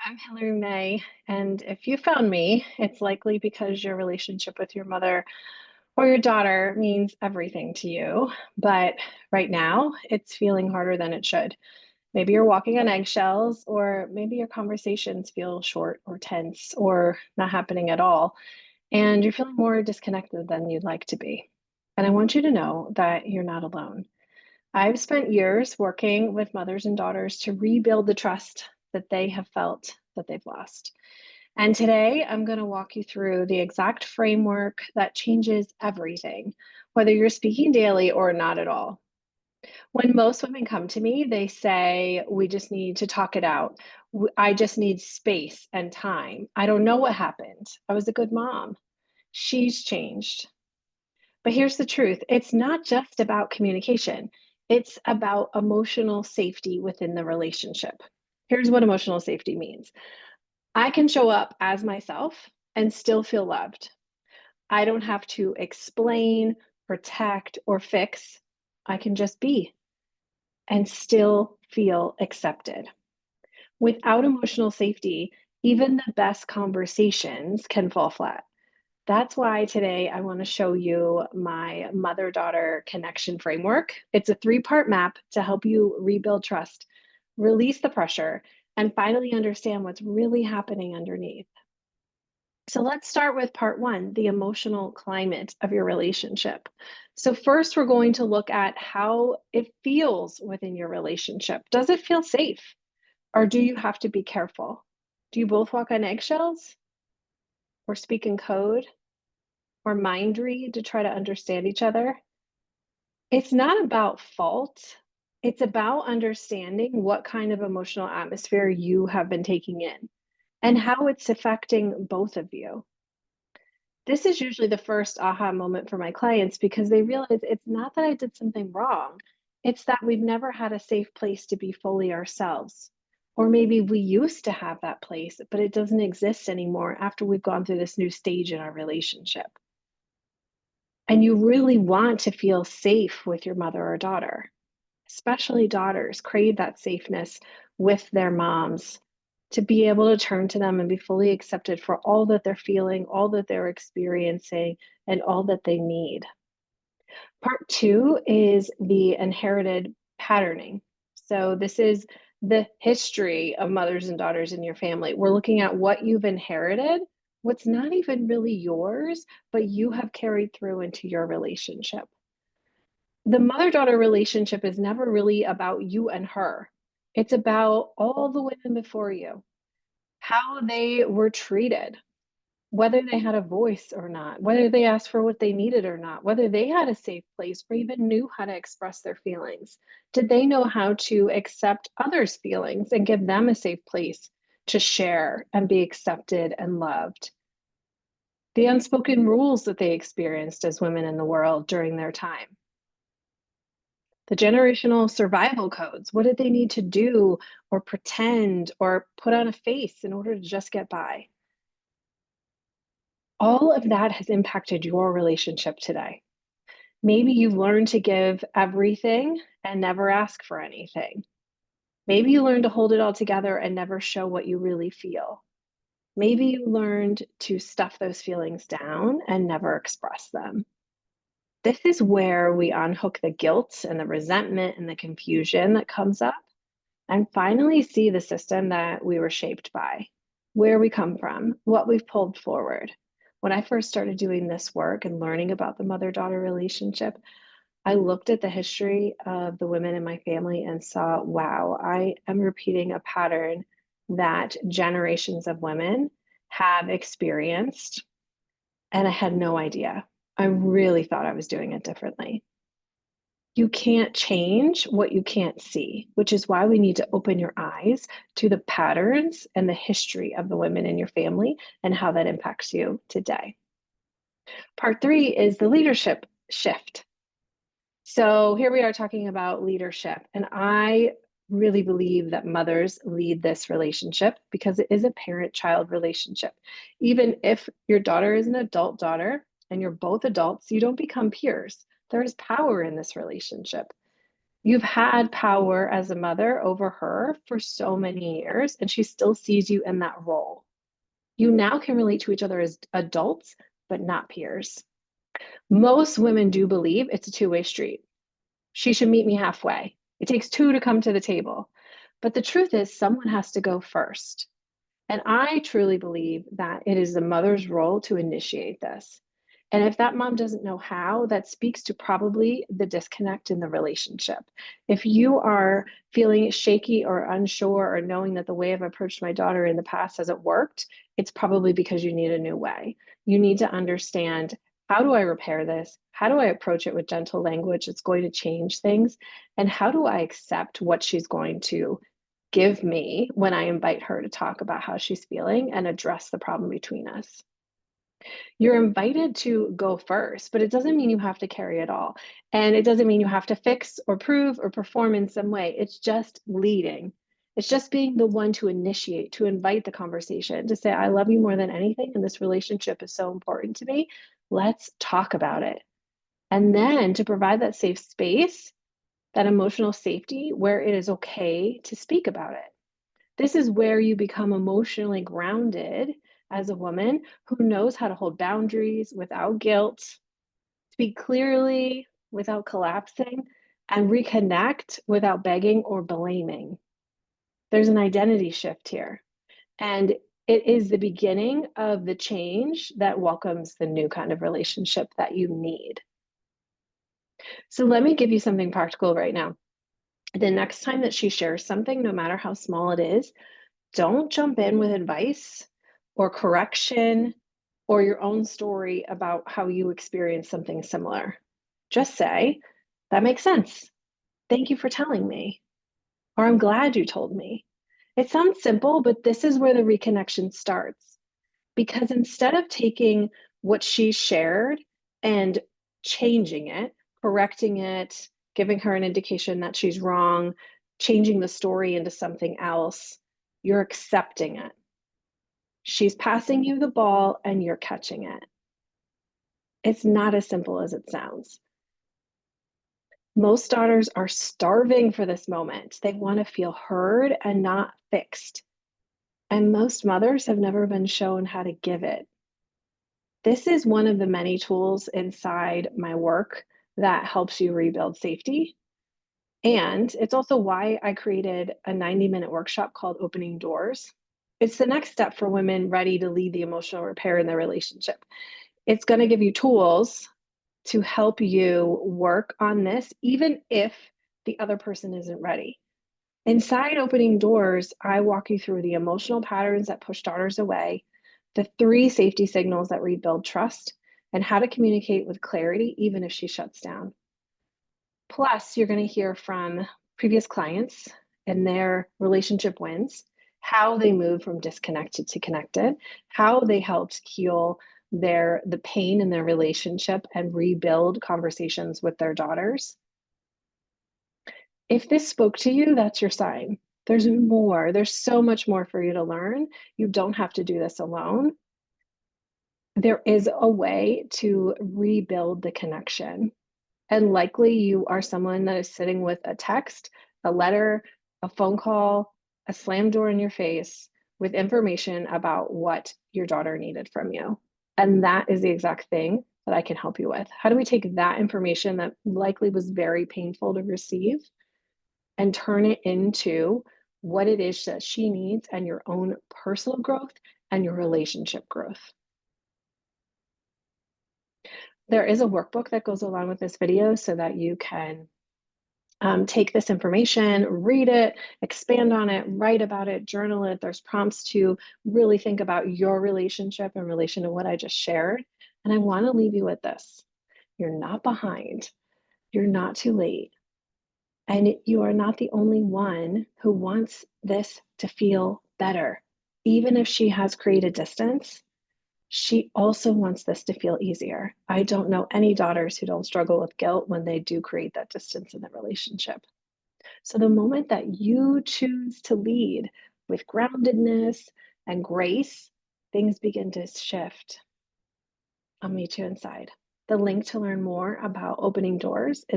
I'm Hilary Mae, and if you found me, it's likely because your relationship with your mother or your daughter means everything to you. But right now, it's feeling harder than it should. Maybe you're walking on eggshells, or maybe your conversations feel short or tense or not happening at all, and you're feeling more disconnected than you'd like to be. And I want you to know that you're not alone. I've spent years working with mothers and daughters to rebuild the trust that they have felt that they've lost. And today I'm going to walk you through the exact framework that changes everything, whether you're speaking daily or not at all. When most women come to me, they say, "We just need to talk it out. I just need space and time. I don't know what happened. I was a good mom. She's changed." But here's the truth, it's not just about communication, it's about emotional safety within the relationship. Here's what emotional safety means: I can show up as myself and still feel loved. I don't have to explain, protect, or fix. I can just be and still feel accepted. Without emotional safety, even the best conversations can fall flat. That's why today I want to show you my mother daughter connection framework. It's a three-part map to help you rebuild trust, release the pressure, and finally understand what's really happening underneath. So let's start with part one, the emotional climate of your relationship. So, first, we're going to look at how it feels within your relationship. Does it feel safe? Or do you have to be careful? Do you both walk on eggshells or speak in code? Or mind read to try to understand each other. It's not about fault. It's about understanding what kind of emotional atmosphere you have been taking in and how it's affecting both of you. This is usually the first aha moment for my clients because they realize it's not that I did something wrong. It's that we've never had a safe place to be fully ourselves. Or maybe we used to have that place, but it doesn't exist anymore after we've gone through this new stage in our relationship. And you really want to feel safe with your mother or daughter. Especially daughters crave that safeness with their moms to be able to turn to them and be fully accepted for all that they're feeling, all that they're experiencing, and all that they need. Part two is the inherited patterning. So, this is the history of mothers and daughters in your family. We're looking at what you've inherited, what's not even really yours, but you have carried through into your relationship. The mother daughter relationship is never really about you and her, it's about all the women before you, how they were treated, whether they had a voice or not, whether they asked for what they needed or not, whether they had a safe place or even knew how to express their feelings. Did they know how to accept others' feelings and give them a safe place to share and be accepted and loved? The unspoken rules that they experienced as women in the world during their time. The generational survival codes. What did they need to do or pretend or put on a face in order to just get by? All of that has impacted your relationship today. Maybe you've learned to give everything and never ask for anything. Maybe you learned to hold it all together and never show what you really feel. Maybe you learned to stuff those feelings down and never express them. This is where we unhook the guilt and the resentment and the confusion that comes up and finally see the system that we were shaped by, where we come from, what we've pulled forward. When I first started doing this work and learning about the mother daughter relationship, I looked at the history of the women in my family and saw, wow, I am repeating a pattern that generations of women have experienced, and I had no idea. I really thought I was doing it differently. You can't change what you can't see, which is why we need to open your eyes to the patterns and the history of the women in your family and how that impacts you today. Part three is the leadership shift. So here we are talking about leadership, and I really believe that mothers lead this relationship because it is a parent-child relationship. Even if your daughter is an adult daughter and you're both adults, you don't become peers. There is power in this relationship. You've had power as a mother over her for so many years, and she still sees you in that role. You now can relate to each other as adults, but not peers. Most women do believe it's a two-way street. She should meet me halfway. It takes two to come to the table. But the truth is, someone has to go first. And I truly believe that it is the mother's role to initiate this. And if that mom doesn't know how, that speaks to probably the disconnect in the relationship. If you are feeling shaky or unsure or knowing that the way I've approached my daughter in the past hasn't worked, it's probably because you need a new way. You need to understand, how do I repair this? How do I approach it with gentle language that's going to change things? And how do I accept what she's going to give me when I invite her to talk about how she's feeling and address the problem between us? You're invited to go first, but it doesn't mean you have to carry it all. And it doesn't mean you have to fix or prove or perform in some way. It's just leading. It's just being the one to initiate, to invite the conversation, to say, I love you more than anything, and this relationship is so important to me. Let's talk about it. And then to provide that safe space, that emotional safety where it is okay to speak about it. This is where you become emotionally grounded as a woman who knows how to hold boundaries without guilt, speak clearly without collapsing, and reconnect without begging or blaming. There's an identity shift here. And it is the beginning of the change that welcomes the new kind of relationship that you need. So let me give you something practical right now. The next time that she shares something, no matter how small it is, don't jump in with advice or correction or your own story about how you experienced something similar. Just say, that makes sense. Thank you for telling me. Or I'm glad you told me. It sounds simple, but this is where the reconnection starts. Because instead of taking what she shared and changing it, correcting it, giving her an indication that she's wrong, changing the story into something else, you're accepting it. She's passing you the ball and you're catching it. It's not as simple as it sounds. Most daughters are starving for this moment. They want to feel heard and not fixed. And most mothers have never been shown how to give it. This is one of the many tools inside my work that helps you rebuild safety. And it's also why I created a 90-minute workshop called Opening Doors. It's the next step for women ready to lead the emotional repair in their relationship. It's going to give you tools to help you work on this, even if the other person isn't ready. Inside Opening Doors, I walk you through the emotional patterns that push daughters away, the 3 safety signals that rebuild trust, and how to communicate with clarity even if she shuts down. Plus, you're going to hear from previous clients and their relationship wins, how they moved from disconnected to connected, how they helped heal the pain in their relationship and rebuild conversations with their daughters. If this spoke to you, that's your sign. There's more. There's so much more for you to learn. You don't have to do this alone. There is a way to rebuild the connection. And likely you are someone that is sitting with a text, a letter, a phone call, a slam door in your face with information about what your daughter needed from you. And that is the exact thing that I can help you with. How do we take that information that likely was very painful to receive and turn it into what it is that she needs and your own personal growth and your relationship growth? There is a workbook that goes along with this video so that you can take this information, read it, expand on it, write about it, journal it. There's prompts to really think about your relationship in relation to what I just shared. And I want to leave you with this. You're not behind. You're not too late. And you are not the only one who wants this to feel better. Even if she has created distance, she also wants this to feel easier. I don't know any daughters who don't struggle with guilt when they do create that distance in the relationship. So the moment that you choose to lead with groundedness and grace, things begin to shift. I'll meet you inside. The link to learn more about Opening Doors is